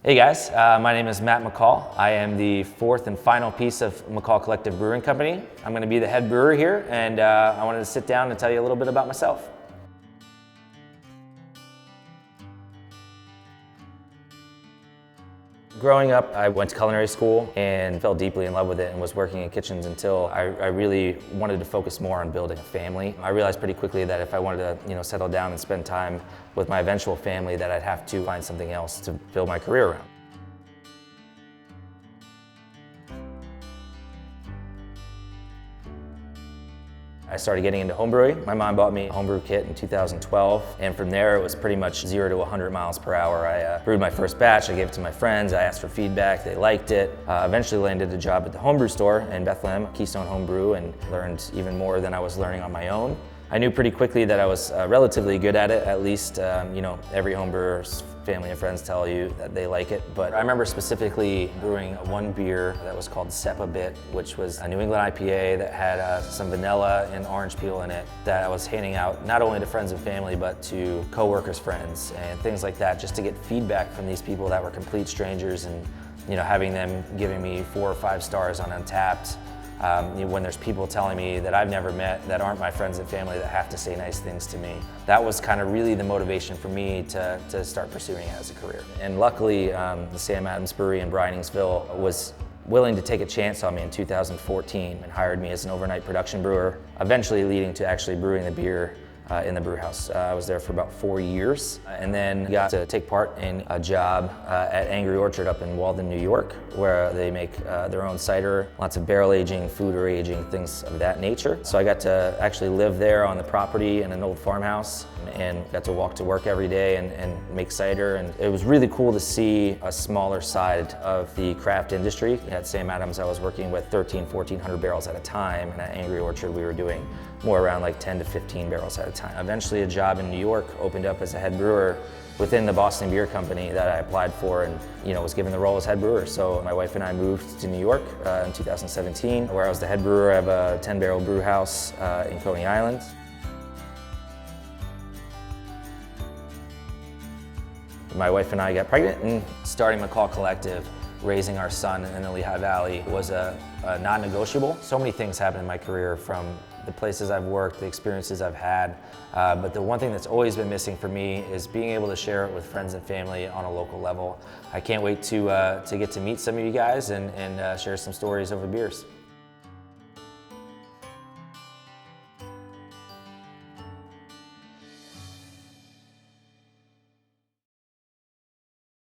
Hey guys, my name is Matt McCall. I am the fourth and final piece of McCall Collective Brewing Company. I'm going to be the head brewer here, and I wanted to sit down and tell you a little bit about myself. Growing up, I went to culinary school and fell deeply in love with it and was working in kitchens until I really wanted to focus more on building a family. I realized pretty quickly that if I wanted to settle down and spend time with my eventual family, that I'd have to find something else to build my career around. I started getting into homebrewing. My mom bought me a homebrew kit in 2012, and from there it was pretty much 0 to 100 miles per hour. I brewed my first batch, I gave it to my friends, I asked for feedback, they liked it. Eventually landed a job at the homebrew store in Bethlehem, Keystone Homebrew, and learned even more than I was learning on my own. I knew pretty quickly that I was relatively good at it, at least every homebrewer's family and friends tell you that they like it. But I remember specifically brewing one beer that was called Sepa Bit, which was a New England IPA that had some vanilla and orange peel in it that I was handing out not only to friends and family but to coworkers, friends, and things like that, just to get feedback from these people that were complete strangers, and having them giving me 4 or 5 stars on Untapped. When there's people telling me that I've never met, that aren't my friends and family, that have to say nice things to me. That was kind of really the motivation for me to start pursuing it as a career. And luckily, the Sam Adams Brewery in Briningsville was willing to take a chance on me in 2014 and hired me as an overnight production brewer, eventually leading to actually brewing the beer in the brew house. I was there for about 4 years, and then got to take part in a job at Angry Orchard up in Walden, New York, where they make their own cider, lots of barrel aging, foeder aging, things of that nature. So I got to actually live there on the property in an old farmhouse, and got to walk to work every day and make cider. And it was really cool to see a smaller side of the craft industry. At Sam Adams, I was working with 1,400 barrels at a time, and at Angry Orchard we were doing more around like 10 to 15 barrels at a time. Eventually a job in New York opened up as a head brewer within the Boston Beer Company that I applied for, and was given the role as head brewer. So my wife and I moved to New York in 2017, where I was the head brewer. I have a 10-barrel brew house in Coney Island. My wife and I got pregnant, and starting McCall Collective, raising our son in the Lehigh Valley, was a non-negotiable. So many things happened in my career, from the places I've worked, the experiences I've had, but the one thing that's always been missing for me is being able to share it with friends and family on a local level. I can't wait to get to meet some of you guys and share some stories over beers.